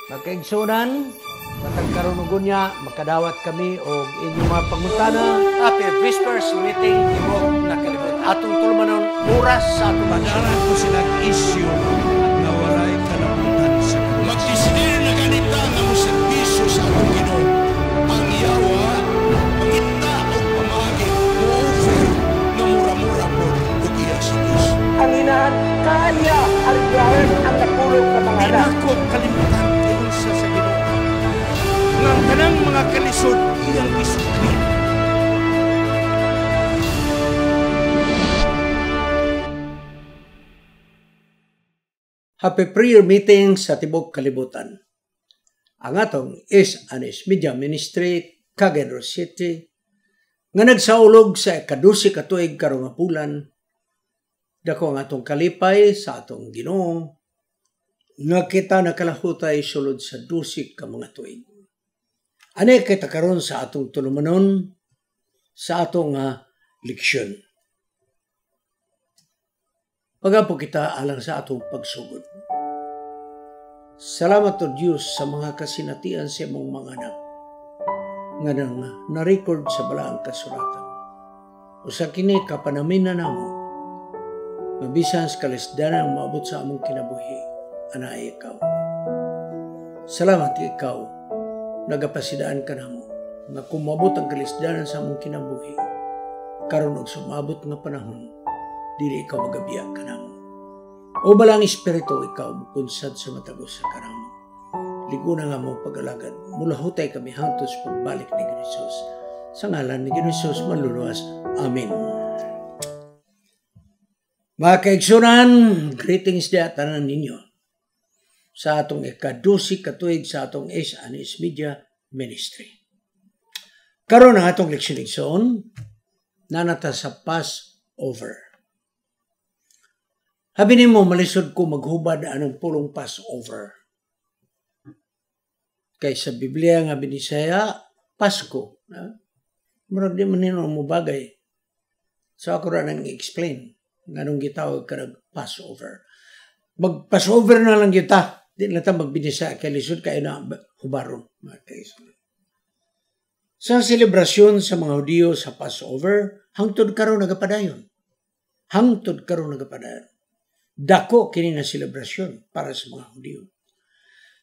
Magkaigsunan, matag karunugon niya, makadawat kami o inyong mga pangutana. Happy Vespers meeting Tibok na kalibot. Atong tulmanon oras sa atong Padaran ko silang issue na walay kalabutan sa Diyos. Magdesidir na ganita nga mo serbisyo sa atong Ginoo. Ang yawa, mangita o pamagi, mo-offer na mura-mura po ug iya sa Diyos. ang inahan kanya aligaran ang napulog sa mga anak. Ako kalimutan tiyon sa Ginoo. Nga ang tanang mga kalisod iyang isukli. Happy prayer meeting sa Tibok Kalibutan. Ang atong Is Media Ministry, Cagayan City, nga nagsaulog sa ikadusi katuig karong nga bulan, dako ang atong kalipay sa atong Ginoo, nga kita nakalahutay sulod sa dusik ka mga tuig. Ani kita karon sa atong tulumanon, sa atong leksyon. Pagapo kita alang sa atong pagsugod. Salamat o Diyos sa mga kasinatian sa imong mga anak nga nang na-record sa balaang kasuratan. O sa kini kapanaminan namo, mabisan sa kalisdanan ang maabot sa among kinabuhi, anay ikaw. Salamat ikaw, nagapasidaan ka namo, nga kumabot ang kalisdanan sa among kinabuhi, karon og sumabot nga panahon, dili ikaw magabiyak ka namo. O balang espiritu ikaw mukunsad sa matagos sa karamo. Liguna nga mo pag-alagad, mulahutay kami hangtod sa pagbalik ni Jesus. Sa ngalan ni Jesus manluluwas. Amen. Mga kaigsunan, greetings di tanan ninyo sa atong ikadusi katuig sa atong Is Media Ministry. Karon ang atong leksyon nanata sa Passover. Habi ni mo, malisod ko maghubad anong pulong Passover. Kay sa Biblia nga binisaya, Pasko. Murag di man nino mo bagay. So ako rin ang i-explain nga nung gitawag ka ng Passover. Mag-Passover na lang kita. Di na ta magbinisaya kay lisod kayo na hubaron. Sa selebrasyon sa mga Hudiyo sa Passover, hangtod karon nagapadayon. Hangtod karon nagapadayon. Dako kini na selebrasyon para sa mga Hudiyo.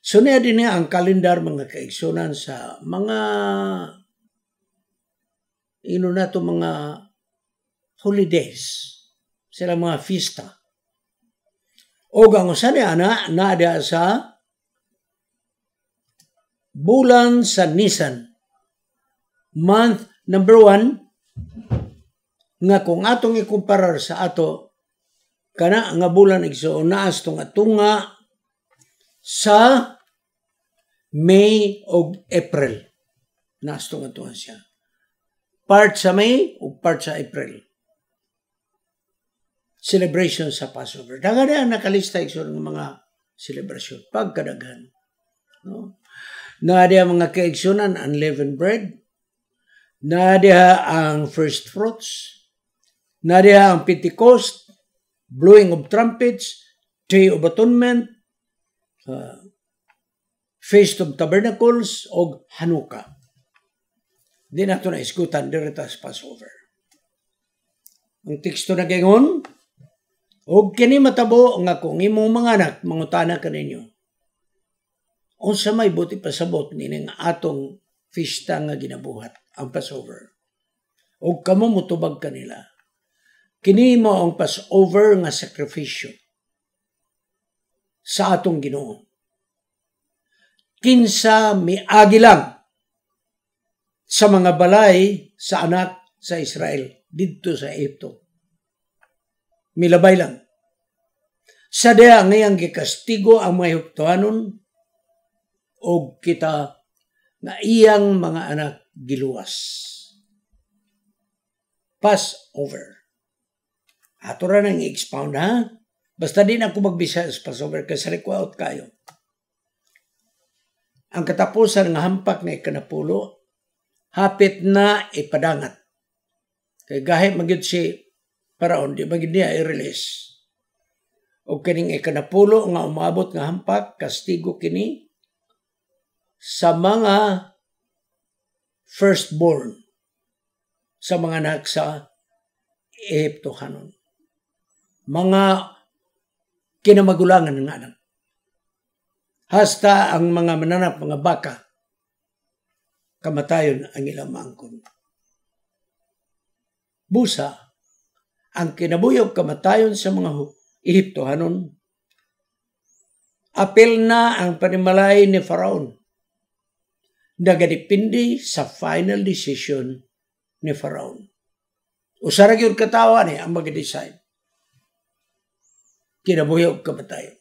So niya din niya ang kalendar mga kaigsunan sa mga mga holidays, sila mga fiesta. O ang usan niya na sa bulan sa Nisan, month number 1, nga kung atong ikumparar sa ato kana nga bulan igsoon naas tong atunga sa May o April. Naas tong atunga siya. Part sa May o part sa April. Celebration sa Passover. Dagan na nakalista igsoon ng mga celebration. Pagkadaghan. No? Naadiya mga kaigsunan, unleavened bread. Naadiya ang first fruits. Naadiya ang Pentecost. Blowing of trumpets, Day of Atonement, Feast of Tabernacles, o Hanukkah. Di na ito na iskutan, direta sa Passover. Ang teksto na gayon, o kini matabo nga kung imong mga anak, mangutana ka ninyo, o sa may buti pasabot nining atong fiesta nga ginabuhat, ang Passover. O kamo mutubag kanila. Kini mo ang Passover nga sakripisyo sa atong Ginoo. Kinsa miagi lang sa mga balay sa anak sa Israel didto sa Egypto. Milabay lang. Sa dea ngayang gikastigo ang mga Egyptoanon o kita nga iyang mga anak giluwas. Passover. Ato ra nang i-expound ha. Basta din ako magbisa sa Passover kasi required kayo. Ang katapusan ng hampak na ikanapulo, hapit na ipadangat. Kay gahit magyud si Paraon, di magid niya i-release. O kining ikanapulo nga umabot nga hampak, kastigo kini, sa mga firstborn sa mga anak sa Ehiptohanon. Mga kinamagulangan ng anak. Hasta ang mga mananap, mga baka, kamatayon ang ilang maangkon. Busa, ang kinabuyog kamatayon sa mga Ehiptohanon, apil na ang panimalay ni Faraon. Nagadipindi sa final decision ni Faraon. Usara gyud katawa ni ang mag-decide. Kinabuyog kamatayon.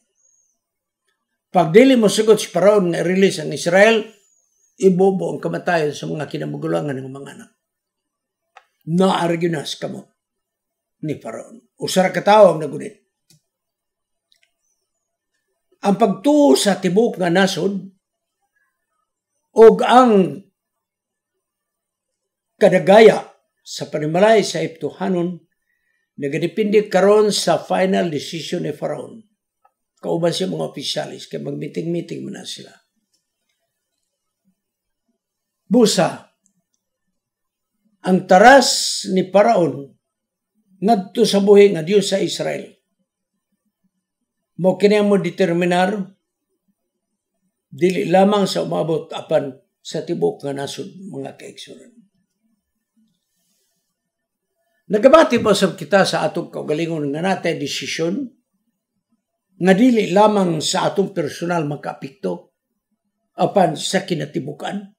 Pag dili mo sugot si Faraon nga release ang Israel, ibobo ang kamatayon sa mga kinamagulangan ng mga anak. Naargyunas kamot ni Faraon. Usara katawa ang nagunit. Ang pagtuo sa tibok nga nasod og ang kadagaya sa panimalay sa Ehiptohanon nagadepende karon sa final decision ni Faraon. Kauban siya mga opisyalis kay magmeeting-meeting man na sila. Busa, ang taras ni Faraon ngadto sa buhi nga Dios sa Israel. Mo kini mo determinar dili lamang sa umabot apan sa tibok nga nasod mga kaigsunan. Nagabati pa sab kita sa atong kaugalingon nga natay desisyon nga dili lamang sa atong personal makaapekto apan sa kinatibukan.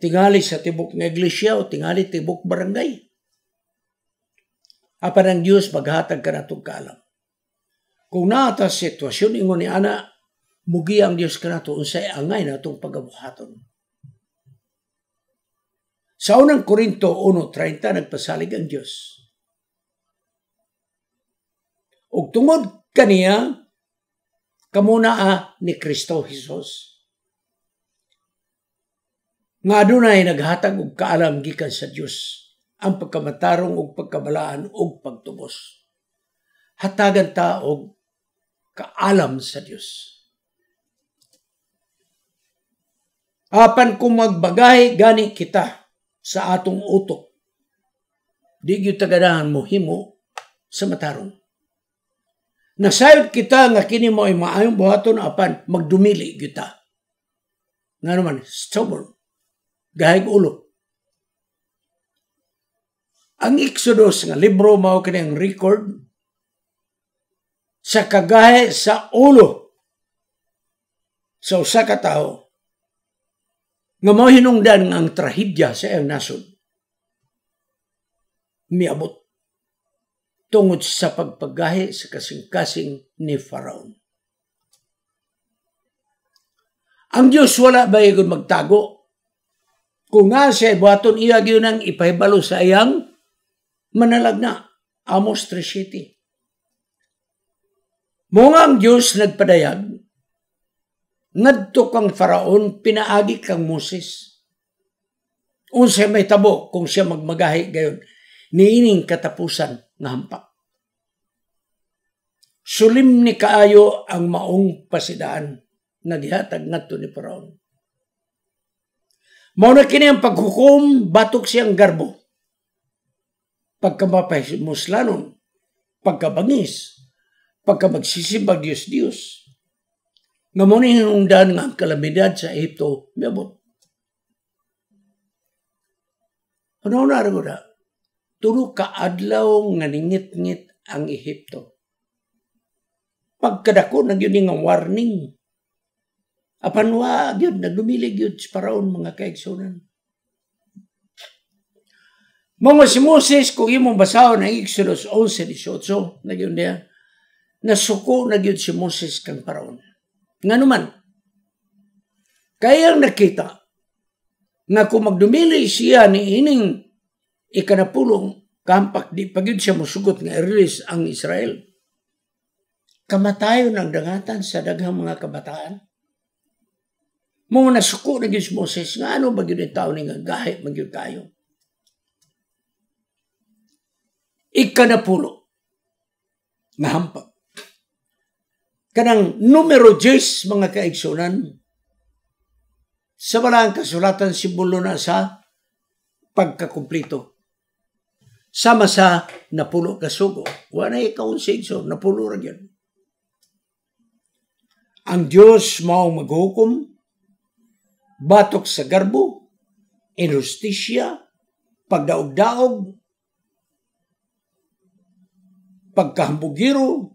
Tingali sa tibok nga iglesia o tingali tibok barangay. Apan ang Dios maghatag kanatong kaalam. Kung naata sitwasyon ingon ni ana, mugi ang Dios kanato unsay angay natong pagabuhaton. Sa unang Korinto 1:30 nagpasalig ang Dios. Ug tungod kaniya kamuna ni Kristo Jesus. Nga adunay naghatag og kaalam gikan sa Dios ang pagkamatarong ug pagkabalaan ug pagtubos. Hatagan ta og kaalam sa Dios. Apan kung magbagay gani kita sa atong utok, di gyud tagadahan mo himo sa matarong. Nasayod kita nga kini mo ay maayong buhaton apan magdumili gyud ta. Nga naman, stubborn, gahig ulo. Ang Exodus nga libro mao kini ang record sa kagahe sa ulo sa usa ka tawo nga mao hinungdan nga ang trahedya sa iyang nasod miabot tungod sa pagpagahe sa kasing-kasing ni Faraon. Ang Diyos wala ba yung magtago? Kung nga siya buhaton iya gyud nang ipahibalo sa iyang manalagna. Amos 3:7. Mo nga ang Diyos nagpadayag, ngadto kang Faraon, pinaagi kang Moses. Unsay may tabo kung siya magmagahi gayon, niining katapusan nga hampak. Sulim ni kaayo ang maong pasidaan, naghihatag ngadto ni Faraon. Mao na kini ang paghukom, batok siyang garbo. Pagkamapahimuslanon, pagkabangis, pagka magsisimbag Diyos. Nga mo ni hinungdan nga ang kalamidad sa Ehipto, miabot. Ano na rin na? Tulo ka adlaw nga ningit-ngit ang Ehipto. Pagkadako, nagyun nga warning. Apan wag yun, nagdumilig yun sa Faraon mga kaigsunan. Mga si Moses, kung imong basahon ang Exodus 11:18, nagyun niya, nasuko na gyud si Moses kang Faraon. Nganuman, kayang nakita nga kung magdumili siya ni ining ikanapulong kampak di pagyud siya mosugot nga i-release ang Israel. Kamatayon ang dangatan sa daghang mga kabataan. Mga nasuko na gyud si Moses nga ano ba gyud ang tao ni nga gahi magyud kayo. Ikanapulo nga hampak. Kanang numero 10 mga kaigsunan sa balaang kasulatan simbolo na sa pagkakumplito. Sama sa napulo ka sugo. Wala ikaonsig so napulo ra gyud. Ang Dios mao maghukom batok sa garbo, injustisya, pagdaog-daog, pagkahambugiro,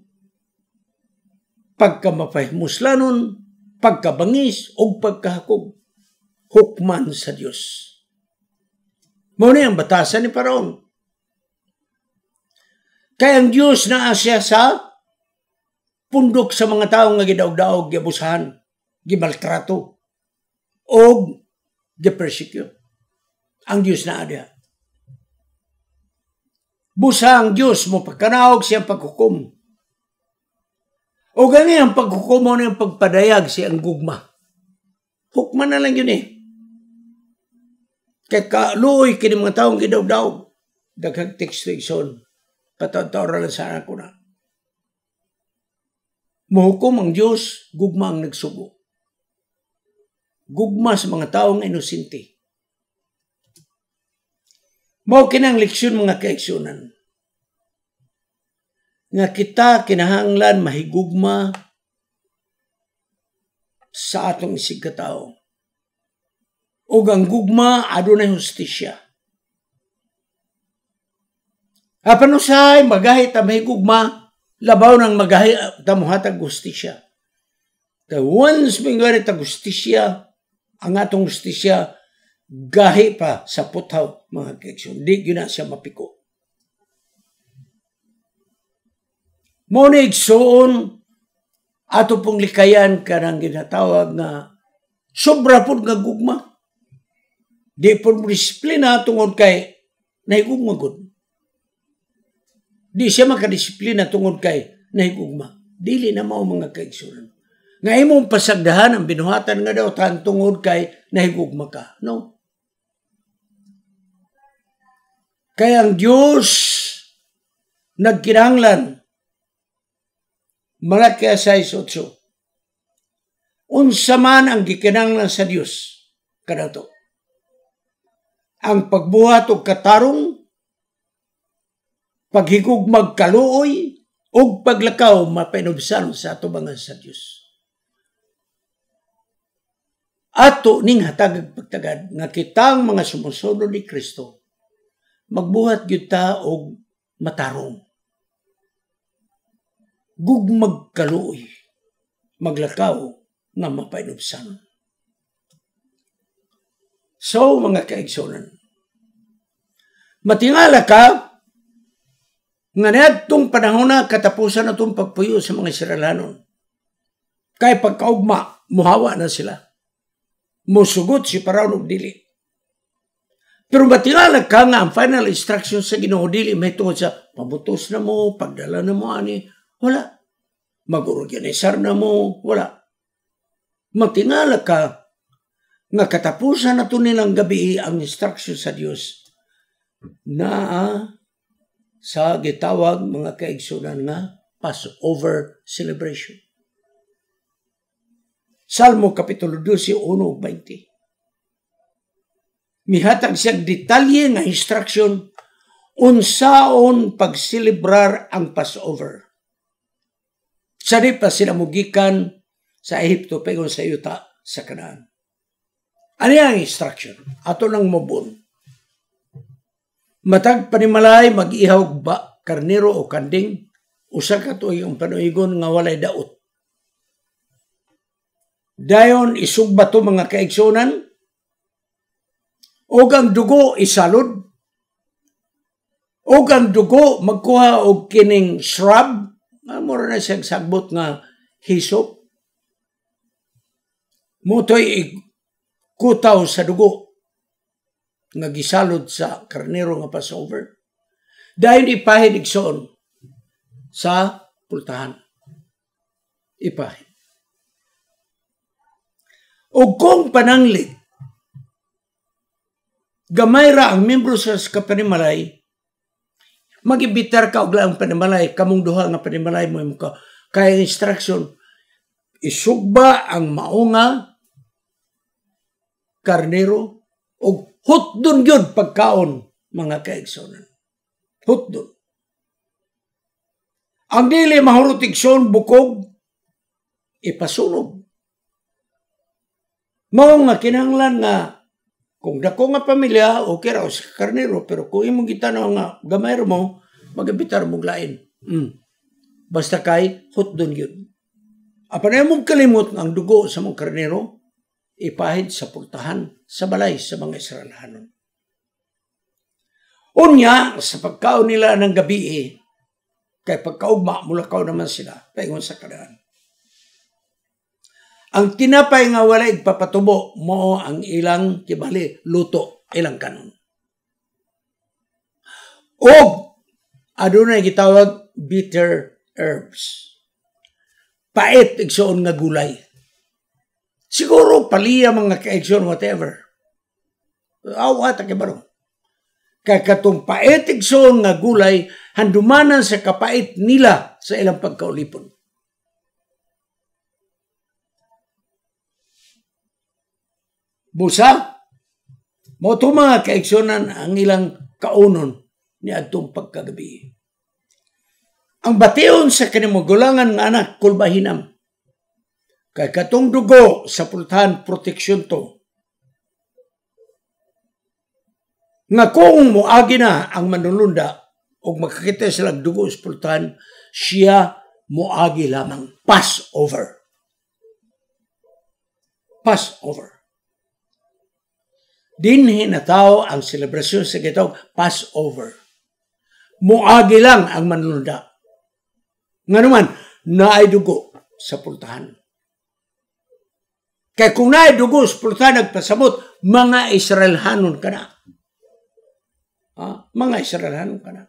pagkamapahimuslanon, pagkabangis o pagkahakog. Hukman sa Dios. Muna ang batasan ni Paraon. Kaya ang Diyos na asya sa pundok sa mga taong nga gidaog-daog, giabusahan, gimaltrato, o gipersecute. Ang Diyos na adya. Busa ang Diyos mo pagkanaog siyang paghukom. O gani ang paghukom mo na yung pagpadayag siyang gugma. Hukman na lang yun eh. Kaya kaluoy kini mga taong gidaog-daog. Daghang text-tection. Patataw-taw lang sana ko na. Mahukom ang Diyos, gugma ang nagsugo. Gugma sa mga taong inosente. Mao kinang leksyon mga kaigsunan. Nga kita kinahanglan mahigugma sa atong isig katao. O ang gugma adunay hustisya. Apan usay magahi ta mahigugma, labaw ng magahi ta mohatag hustisya. Kaya once mingari ta hustisya, ang atong hustisya gahi pa sa putaw mga kaigsunan. Di gyud na siya mapiko. Mao na igsuon ato pong likayan kanang ginatawag nga sobra pud nga gugma. Di pud mo disiplina tungod kay nahigugma gud. Di siya makadisiplina tungod kay nahigugma. Dili na mao mga kaigsunan. Nga imong pasagdahan ang binuhatan nga daw tan tungod kay nahigugma ka. No. Kaya ang Diyos nagkinahanglan Malakia 6:8. Unsa man ang gikinahanglan sa Dios kanato. Ang pagbuhat og katarong, paghigugmag kaluoy ug paglakaw mapainubsan sa atubangan sa Dios. Ato ning hatag pagtagad nga kitang mga sumusunod ni Kristo magbuhat gyud ta og matarong. Gugmag kaluoy, maglakaw nga mapainubsan. So, mga kaigsunan, matingala ka nga niadtong panahon na katapusan na itong pagpuyo sa mga Israelanon. Kaya pagkaugma, muhawa na sila. Musugot si Paraon og dili. Pero matingala ka nga ang final instruction sa Ginoo dili may tungod sa pabutos na mo, pagdala na mo ani. Wala. Mag-organizar na mo. Wala. Matingala ka nga katapusan na ito nilang gabi ang instruction sa Diyos na sa gitawag mga kaigsunan nga Passover celebration. Salmo Kapitulo 12, 1:20. Mihatag siyang detalye nga instruction unsaon pagselebrar ang Passover. Sari pa sila mugikan sa Ehipto pegon sa yuta sa Kanaan. Ano ang instruction? Ato nang mabun. Matag panimalay mag-ihaw ba, karnero o kanding, usa ka tuig ang panuigon nga walay daot. Dayon isugba to mga kaigsunan, og ang dugo isalod, og ang dugo magkuha og kining shrub, mura na siyang sagbot nga hisop. Mutoy kutaw sa dugo nga gisalod sa karnero nga Passover. Dahil ipahid igsoon sa pultahan. Ipahid. O kung pananglit, gamay ra ang membro sa kapanimalay, magibitar ka og laang panimalay, kamong duha nga panimalay mo ka. Kaya instruction, isugba ang maunga karnero, o hutdon yun pagkaon, mga kaigsunan. Hutdon. Ang dili mahurutikson bukog, ipasunog. Mao nga kinahanglan nga, kung dako nga pamilya, okay raw sa karnero, pero kung imong gitanaw nga gamay mo, magabitar mong lain. Basta kay hutdon yun. Apan ay mong kalimot ang dugo sa mong karnero, ipahid sa pultahan sa balay sa mga Israelhanon. Unya, sa pagkaon nila ng gabi, kay pagkaugma, mulakaw naman sila, paingon sa kadaan. Ang tinapay nga wala igpapatubo mo ang ilang kibali, luto, ilang kanon. O, adunay gitawag bitter herbs. Pait, igsoon nga gulay. Siguro, paliya mga kaigsoon, whatever. Awata kibaro. Kaya katong pait, igsoon nga gulay, handumanan sa kapait nila sa ilang pagkaulipon. Busa, mo ito mga kaigsonan ang ilang kaunon ni adtong pagkagabi. Ang bation sa kanimugulangan nga anak kulbahinam. Kay katong dugo sa pultahan proteksyon to. Nga kung muagi na ang manulunda o makakita sila dugo sa pultahan, siya muagi lamang. Passover. Passover. Dinhi na tao ang selebrasyon sa gitawag Passover. Muagi lang ang manlunda. Nga naman, naay dugo sa pultahan. Kaya kung naay dugo sa pultahan, nagpasamot, mga Israelhanon ka na. Mga Israelhanon ka na.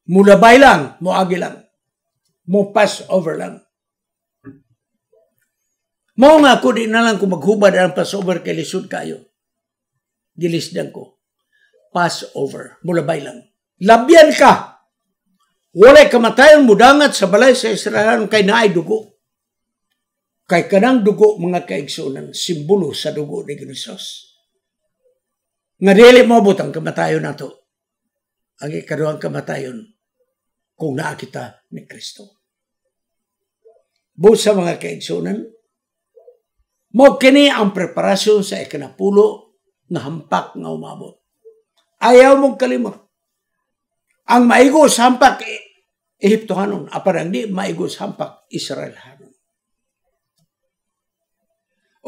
Mulabay lang, muagi lang. Mo Passover lang. Mao nga ako di na lang kung maghubad ang Passover kay lisod kayo. Gilisdan ko. Passover. Mulabay lang. Labyan ka. Walay kamatayon mudangat sa balay sa Israel kay naay dugo. Kay kanang dugo mga kaigsunan, simbolo sa dugo ni Kristo. Nga dili mo butang kamatayon nato. Ang ikaduhang kamatayon kung naa kita ni Kristo. Busa mga kaigsunan, mo kini ang preparasyon sa ikanapulo nga hampak nga umabot. Ayaw mong kalimot. Ang maigos hampak Ehiptohanon, apan ang di maigos hampak Israelhanon.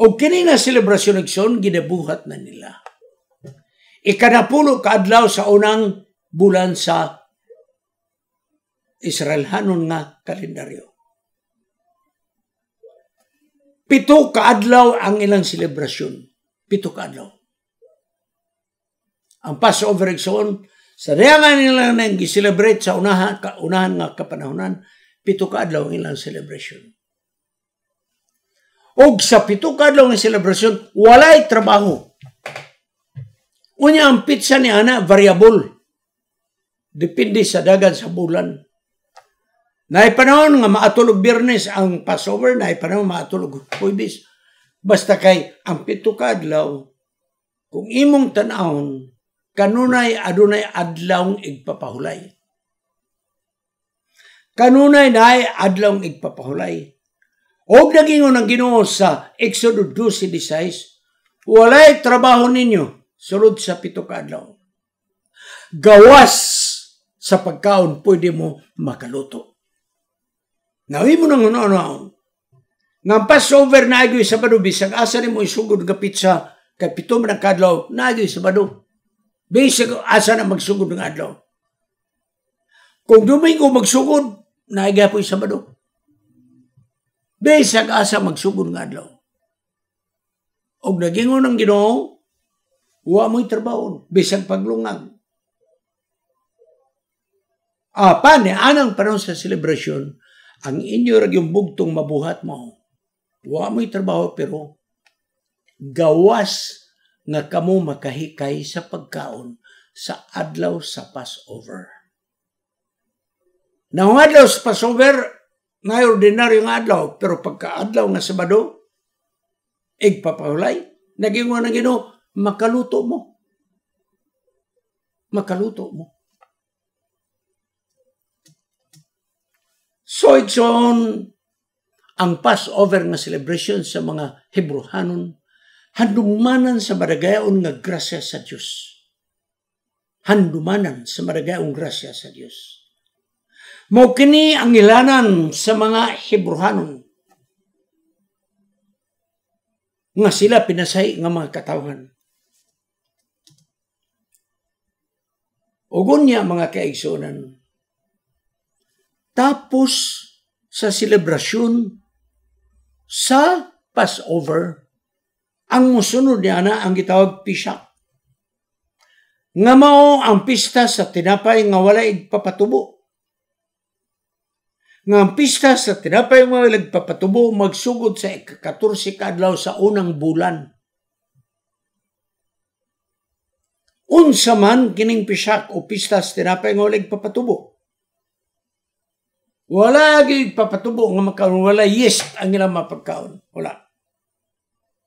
O kini nga selebrasyon nagson ginabuhat na nila. Ikanapulo kaadlaw sa unang bulan sa Israelhanon nga kalendaryo. 7 kaadlaw ang ilang selebrasyon. 7 kaadlaw. Ang Passover igsoon, sa reangan nila nang gi-celebrate sa unahan nga kapanahonan, 7 kaadlaw ang ilang celebration. Og sa 7 kaadlaw nga selebrasyon, walay trabaho. Unya ang pizza ni ana variable. Depende sa dagan sa bulan. Naay panahon nga maatulog Biyernes ang Passover, naay panahon maatulog Huwebes. Basta kay ang 7 kaadlaw, kung imong tan-awon, kanunay adunay adlawng igpapahulay. Kanunay naay adlawng igpapahulay. Og nagingon ang Ginoo sa Exodus 12:16, walay trabaho ninyo sulod sa 7 kaadlaw. Gawas sa pagkaon pwede mo makaluto. Nawi mo nang ano-ano. Nga Passover na agoy Sabado, bisag asa ni mo isugod nga pizza, kay 7 man ang kadlaw, na agoy Sabado. Bisag asa na magsugod ng adlaw. Kung Domingo magsugod, na agoy po Sabado. Bisag asa magsugod ng adlaw. Og nagingon ang Ginoo, wa mo'y trabaho, bisag paglungag. Pani, anang panahon sa selebrasyon, ang inyo yung bugtong mabuhat mo. Wa mo'y trabaho pero gawas nga kamo makahikay sa pagkaon sa adlaw sa Passover. Nang adlaw sa Passover, na ordinaryo nga adlaw, pero pagka adlaw nga Sabado, igpapahulay, Nagingon ng Ginoo, makaluto mo. Makaluto mo. So it's on ang Passover nga celebration sa mga Hebrehanon, handumanan sa maragayon nga grasya sa Diyos. Handumanan sa maragayon grasya sa Diyos. Mao kini ang ilanan sa mga Hebrehanon nga sila pinasay nga mga katawhan. Ugon niya mga kaigsunan. Tapos sa selebrasyon sa Passover, ang musunod niya na ang gitawag Pisak. Nga mao ang pista sa tinapay nga wala igpapatubo. Nga ang pista sa tinapay nga wala igpapatubo magsugod sa 14 kadlaw sa unang bulan. Unsa man kining Pisak o pista sa tinapay nga wala igpapatubo. Wala gid papatubo nga makaon, wala yeast ang ilang mapagkaon. Wala.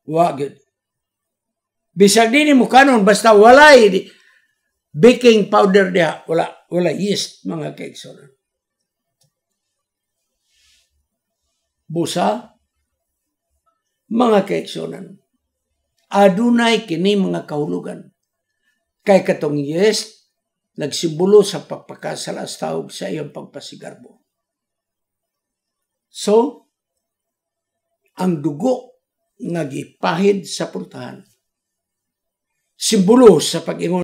Wagid. Bisag din mo kanon basta walay baking powder dia, wala yeast mga kaigsunan. Busa mga kaigsunan. Adunay kini mga kahulugan. Kay katong yeast nagsimbolo sa pagpakasalas taog sa iyang pagpasigarbo. So, ang dugo nga gipahid sa purtahan, simbolo sa pag-ingon